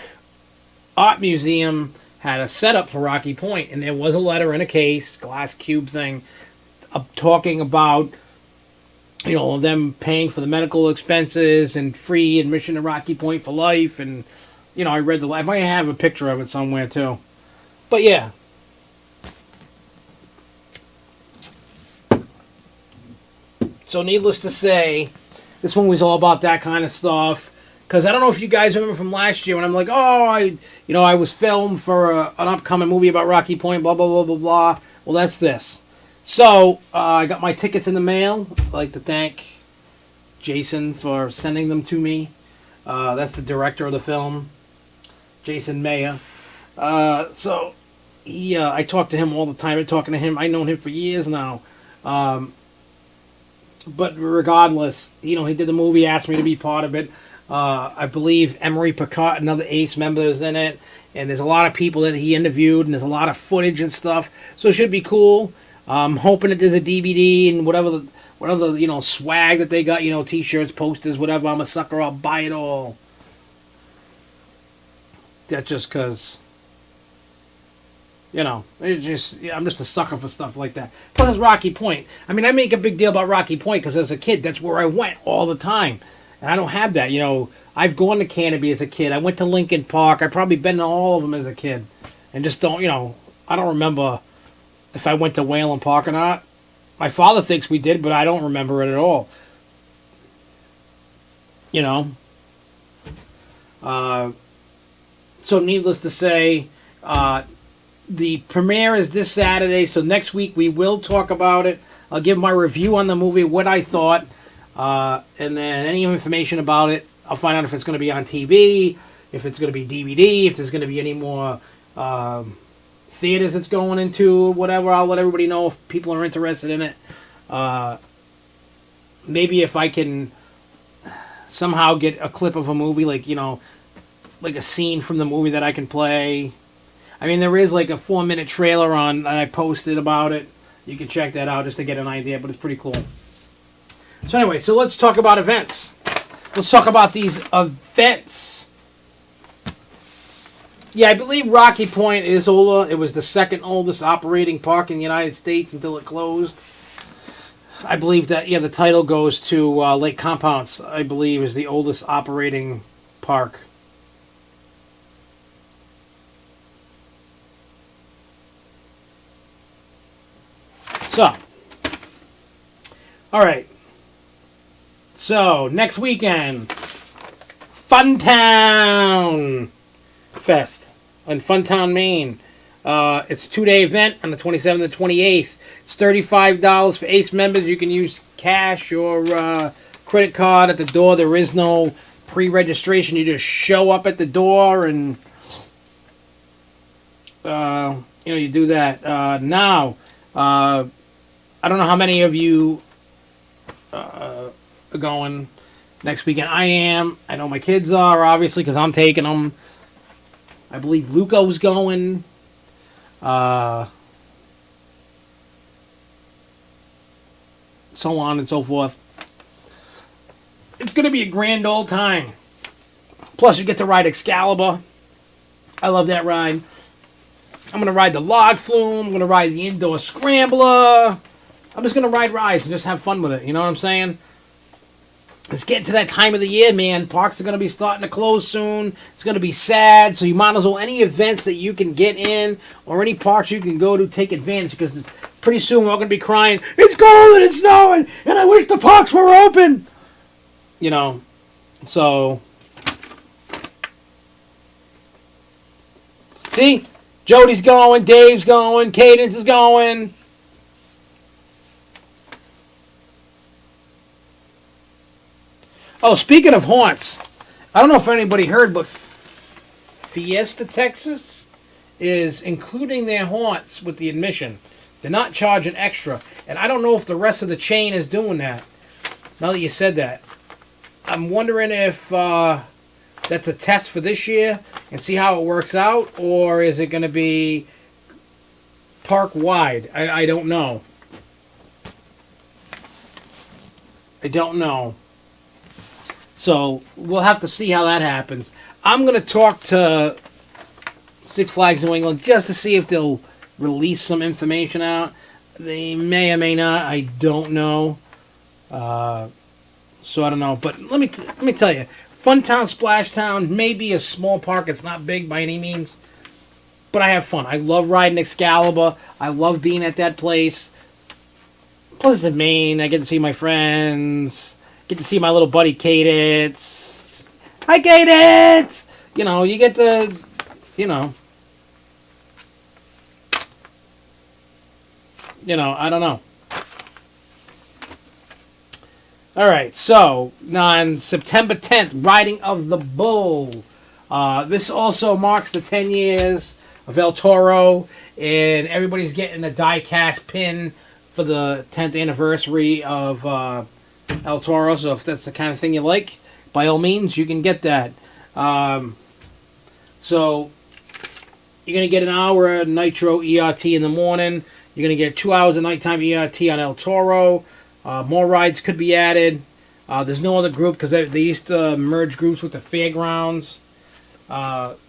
Art Museum had a setup for Rocky Point, and there was a letter in a case, glass cube thing, talking about, you know, them paying for the medical expenses and free admission to Rocky Point for life. And, you know, I read I might have a picture of it somewhere too. But yeah. So needless to say, this one was all about that kind of stuff. Because I don't know if you guys remember from last year when I'm like, oh, I was filmed for an upcoming movie about Rocky Point, blah, blah, blah, blah, blah. Well, that's this. So, I got my tickets in the mail. I'd like to thank Jason for sending them to me. That's the director of the film, Jason Maya. So, I talk to him all the time. I'm talking to him. I've known him for years now. But regardless, you know, he did the movie, asked me to be part of it. I believe Emery Picard, another Ace member, is in it. And there's a lot of people that he interviewed, and there's a lot of footage and stuff. So it should be cool. I'm hoping that there's a DVD and what other, swag that they got, t-shirts, posters, whatever. I'm a sucker, I'll buy it all. That's just because, I'm just a sucker for stuff like that. Plus, it's Rocky Point. I mean, I make a big deal about Rocky Point because as a kid, that's where I went all the time. And I don't have that, I've gone to Canopy as a kid. I went to Lincoln Park. I've probably been to all of them as a kid. And just don't, I don't remember if I went to Whalen Park or not. My father thinks we did, but I don't remember it at all. So needless to say, the premiere is this Saturday, so next week we will talk about it. I'll give my review on the movie, what I thought, and then any information about it. I'll find out if it's going to be on TV, if it's going to be DVD, if there's going to be any more theaters it's going into, whatever. I'll let everybody know if people are interested in it. Maybe if I can somehow get a clip of a movie, like a scene from the movie that I can play. I mean, there is like a 4-minute trailer on, and I posted about it. You can check that out just to get an idea, but it's pretty cool. So anyway, so let's talk about events. Let's talk about these events. Yeah, I believe Rocky Point is older. It was the second oldest operating park in the United States until it closed. I believe that, the title goes to Lake Compounce, I believe, is the oldest operating park. So, all right. So, next weekend, Funtown Fest in Funtown, Maine. It's a 2-day event on the 27th and 28th. It's $35 for ACE members. You can use cash or credit card at the door. There is no pre-registration. You just show up at the door and you do that. Now, I don't know how many of you are going next weekend. I am. I know my kids are, obviously, because I'm taking them. I believe Luco's going. So on and so forth. It's going to be a grand old time. Plus, you get to ride Excalibur. I love that ride. I'm going to ride the log flume. I'm going to ride the indoor scrambler. I'm just going to ride rides and just have fun with it. You know what I'm saying? It's getting to that time of the year, man. Parks are going to be starting to close soon. It's going to be sad. So you might as well, any events that you can get in or any parks you can go to, take advantage. Because pretty soon we're all going to be crying, it's cold and it's snowing and I wish the parks were open. So. See? Jody's going. Dave's going. Cadence is going. Oh, speaking of haunts, I don't know if anybody heard, but Fiesta, Texas is including their haunts with the admission. They're not charging extra. And I don't know if the rest of the chain is doing that. Now that you said that. I'm wondering if that's a test for this year and see how it works out, or is it going to be park-wide? I don't know. I don't know. So we'll have to see how that happens. I'm going to talk to Six Flags New England just to see if they'll release some information out. They may or may not. I don't know. So I don't know. But let me tell you, Funtown Splashtown may be a small park. It's not big by any means. But I have fun. I love riding Excalibur. I love being at that place. Plus it's in Maine. I get to see my friends. Get to see my little buddy Cadence. Hi, Cadence! You get to, I don't know. Alright, so, on September 10th, Riding of the Bull. This also marks the 10 years of El Toro, and everybody's getting a die-cast pin for the 10th anniversary of El Toro, so if that's the kind of thing you like, by all means, you can get that. So, you're going to get an hour of Nitro ERT in the morning. You're going to get 2 hours of nighttime ERT on El Toro. More rides could be added. There's no other group because they used to merge groups with the fairgrounds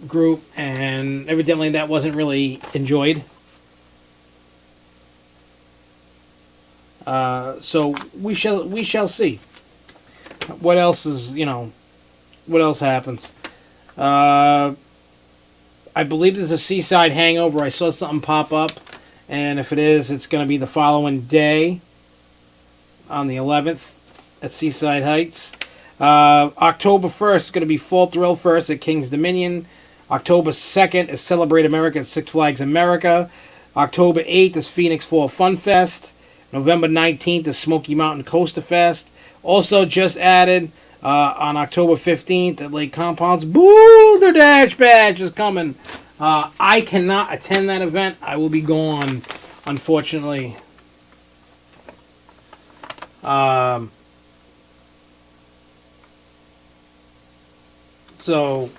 group, and evidently that wasn't really enjoyed. So we shall see what else is what else happens. I believe there's a Seaside Hangover. I saw something pop up, and if it is, it's going to be the following day on the 11th at Seaside Heights. October 1st is going to be Fall Thrill First at King's Dominion. October 2nd is Celebrate America at Six Flags America. October 8th is Phoenix Fall Fun Fest. November 19th is Smoky Mountain Coaster Fest. Also just added on October 15th at Lake Compounds, Boulder Dash Bash is coming. I cannot attend that event. I will be gone, unfortunately. So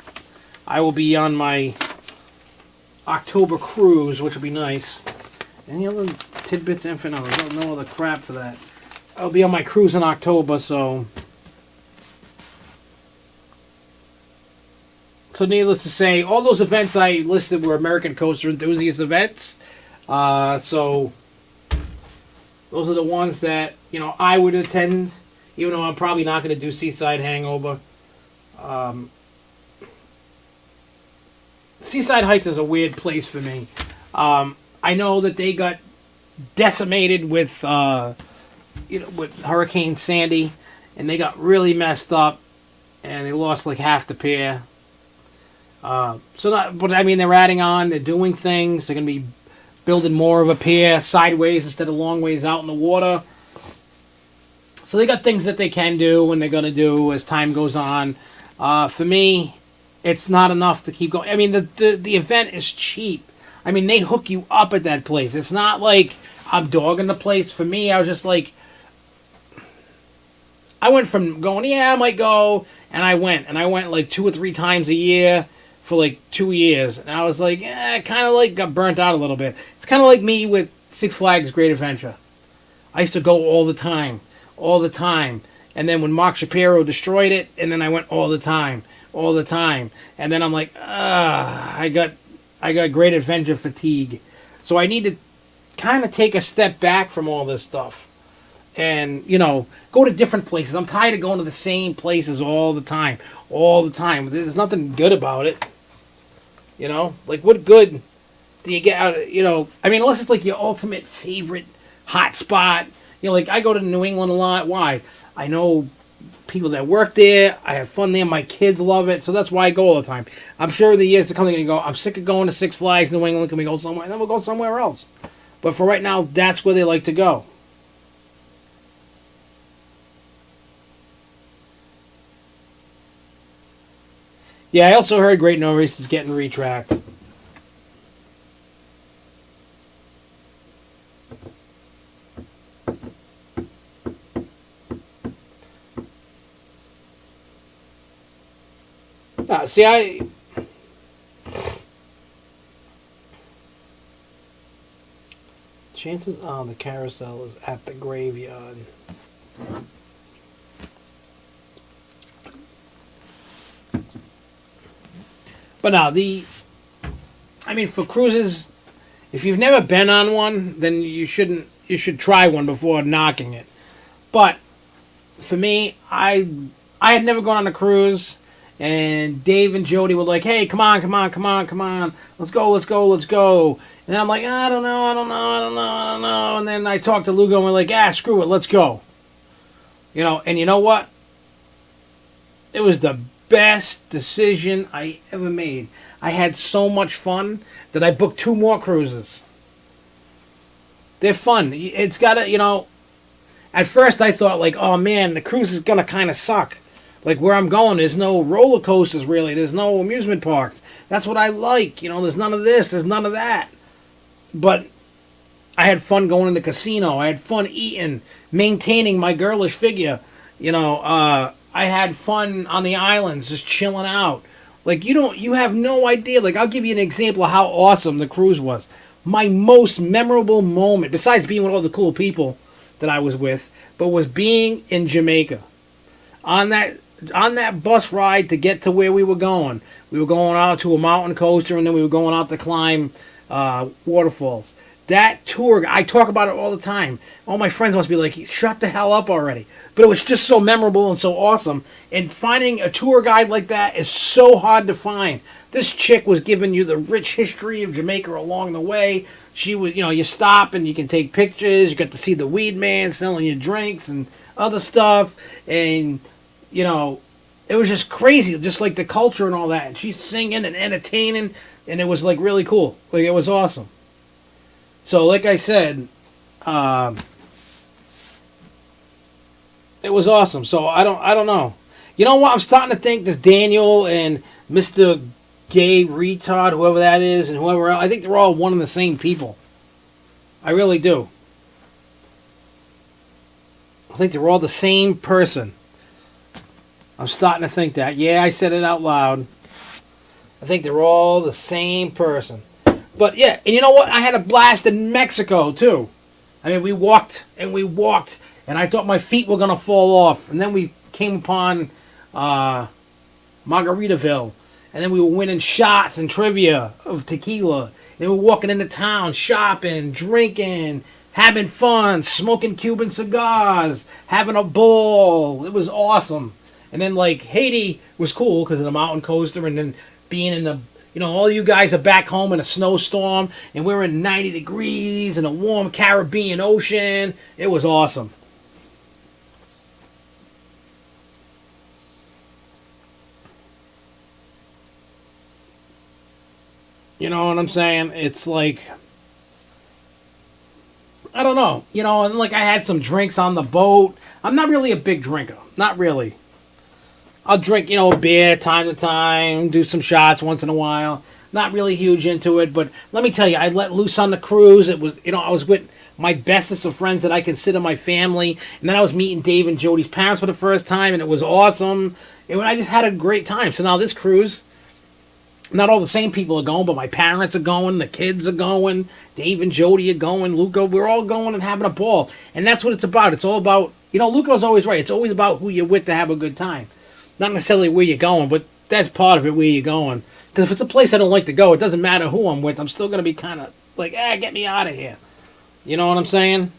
I will be on my October cruise, which will be nice. Any other tidbits, info? No, there's no other crap for that. I'll be on my cruise in October, so needless to say, all those events I listed were American Coaster Enthusiast events. So those are the ones that I would attend, even though I'm probably not going to do Seaside Hangover. Seaside Heights is a weird place for me. I know that they got decimated with with Hurricane Sandy, and they got really messed up, and they lost like half the pier. But I mean, they're adding on. They're doing things. They're going to be building more of a pier sideways instead of long ways out in the water. So they got things that they can do and they're going to do as time goes on. For me, it's not enough to keep going. I mean, the event is cheap. I mean, they hook you up at that place. It's not like I'm dogging the place. For me, I was just like, I went from going, yeah, I might go, and I went like 2 or 3 times a year for like 2 years, and I was like, kind of like got burnt out a little bit. It's kind of like me with Six Flags Great Adventure. I used to go all the time, and then when Mark Shapiro destroyed it, and then I went all the time, and then I'm like, I got Great Adventure fatigue, so I need to kind of take a step back from all this stuff. And, go to different places. I'm tired of going to the same places all the time. There's nothing good about it. Like, what good do you get out of, I mean, unless it's like your ultimate favorite hot spot. Like, I go to New England a lot. Why? I know people that work there. I have fun there. My kids love it. So that's why I go all the time. I'm sure in the years to come, they're going to go, I'm sick of going to Six Flags New England. Can we go somewhere? And then we'll go somewhere else. But for right now, that's where they like to go. Yeah, I also heard Great Northeast is getting retracked. Chances are the carousel is at the graveyard. But no, for cruises, if you've never been on one, then you should try one before knocking it. But for me, I had never gone on a cruise, and Dave and Jody were like, hey, come on, let's go. And then I'm like, I don't know. And then I talked to Lugo, and we're like, screw it, let's go. And you know what? It was the best decision I ever made. I had so much fun that I booked 2 more cruises. They're fun. It's got to, at first I thought like, oh man, the cruise is going to kind of suck. Like where I'm going, there's no roller coasters really. There's no amusement parks. That's what I like. There's none of this. There's none of that. But I had fun going in the casino. I had fun eating, maintaining my girlish figure. I had fun on the islands, just chilling out. Like, you have no idea. Like, I'll give you an example of how awesome the cruise was. My most memorable moment, besides being with all the cool people that I was with, but was being in Jamaica on that bus ride to get to where we were going. We were going out to a mountain coaster, and then we were going out to climb waterfalls. That tour, I talk about it all the time. All my friends must be like, shut the hell up already. But it was just so memorable and so awesome. And finding a tour guide like that is so hard to find. This chick was giving you the rich history of Jamaica along the way. She was, you stop and you can take pictures. You got to see the weed man selling you drinks and other stuff. And, it was just crazy. Just like the culture and all that. And she's singing and entertaining. And it was like really cool. Like it was awesome. So, like I said, it was awesome. So I don't know. You know what? I'm starting to think this Daniel and Mr. Gay Retard, whoever that is, and whoever else, I think they're all one and the same people. I really do. I think they're all the same person. I'm starting to think that. Yeah, I said it out loud. I think they're all the same person. But yeah, and you know what? I had a blast in Mexico too. I mean, we walked, and I thought my feet were going to fall off. And then we came upon Margaritaville. And then we were winning shots and trivia of tequila. And then we were walking into town, shopping, drinking, having fun, smoking Cuban cigars, having a ball. It was awesome. And then, like, Haiti was cool because of the mountain coaster, and then being in the, all you guys are back home in a snowstorm, and we're in 90 degrees in a warm Caribbean Ocean. It was awesome. You know what I'm saying? It's like, I don't know. And like I had some drinks on the boat. I'm not really a big drinker. Not really. I'll drink, a beer time to time, do some shots once in a while. Not really huge into it, but let me tell you, I let loose on the cruise. It was, I was with my bestest of friends that I consider my family, and then I was meeting Dave and Jody's parents for the first time, and it was awesome. And I just had a great time. So now this cruise, not all the same people are going, but my parents are going, the kids are going, Dave and Jody are going, Luca, we're all going and having a ball. And that's what it's about. It's all about, Luca's always right. It's always about who you're with to have a good time. Not necessarily where you're going, but that's part of it, where you're going. Because if it's a place I don't like to go, it doesn't matter who I'm with. I'm still going to be kind of like, get me out of here. You know what I'm saying?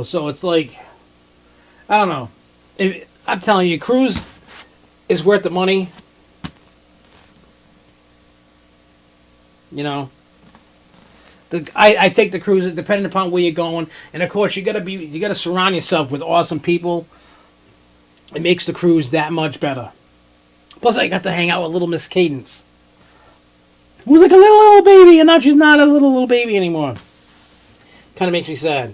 So it's like, I don't know. I'm telling you, cruise is worth the money. I think the cruise, depending upon where you're going, and of course you gotta surround yourself with awesome people. It makes the cruise that much better. Plus, I got to hang out with little Miss Cadence, who was like a little baby, and now she's not a little baby anymore. Kind of makes me sad.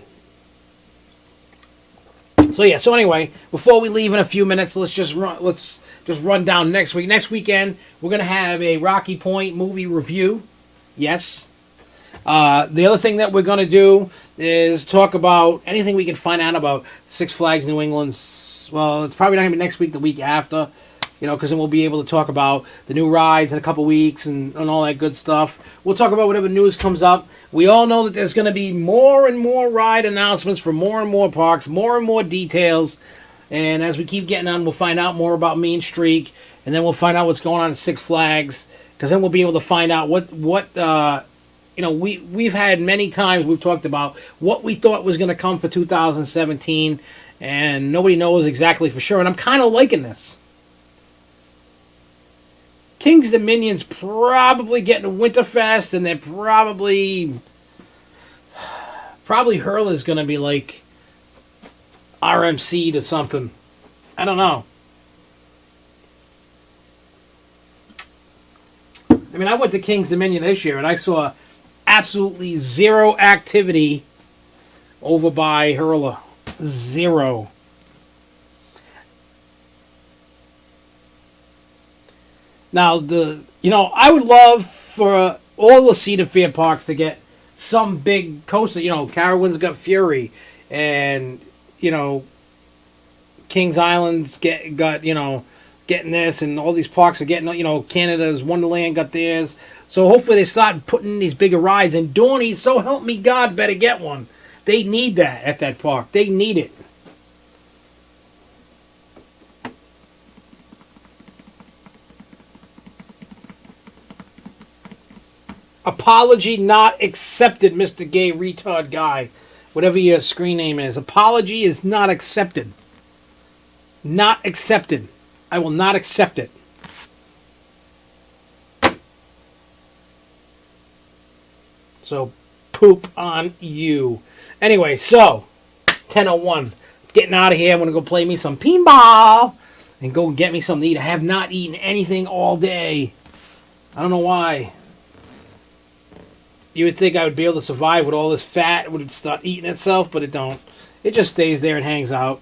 So yeah. So anyway, before we leave in a few minutes, let's just run down next week. Next weekend, we're gonna have a Rocky Point movie review. Yes. The other thing that we're gonna do is talk about anything we can find out about Six Flags New England's. Well, it's probably not gonna be next week. The week after. Because then we'll be able to talk about the new rides in a couple weeks and all that good stuff. We'll talk about whatever news comes up. We all know that there's going to be more and more ride announcements for more and more parks, more and more details. And as we keep getting on, we'll find out more about Mean Streak, and then we'll find out what's going on at Six Flags. Because then we'll be able to find out what we've had many times we've talked about what we thought was going to come for 2017, and nobody knows exactly for sure. And I'm kind of liking this. King's Dominion's probably getting Winterfest, and they're probably Hurler's going to be like RMC to something. I don't know. I mean, I went to King's Dominion this year, and I saw absolutely zero activity over by Hurler. Zero. Now, I would love for all the Cedar Fair parks to get some big coaster. Carowinds got Fury, and, Kings Island's getting this, and all these parks are getting, Canada's Wonderland got theirs. So hopefully they start putting in these bigger rides. And Dorney, so help me God, better get one. They need that at that park. They need it. Apology not accepted, Mr. Gay Retard Guy. Whatever your screen name is. Apology is not accepted. Not accepted. I will not accept it. So, poop on you. Anyway, so, 10:01. Getting out of here. I'm going to go play me some pinball. And go get me something to eat. I have not eaten anything all day. I don't know why. You would think I would be able to survive with all this fat. It would start eating itself, but it don't. It just stays there and hangs out.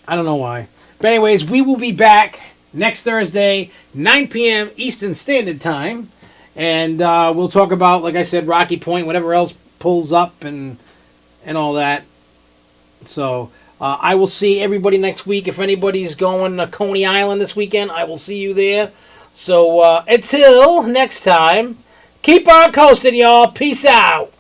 I don't know why. But anyways, we will be back next Thursday, 9 p.m. Eastern Standard Time. And we'll talk about, like I said, Rocky Point, whatever else pulls up and all that. So I will see everybody next week. If anybody's going to Coney Island this weekend, I will see you there. So until next time, keep on coasting, y'all. Peace out.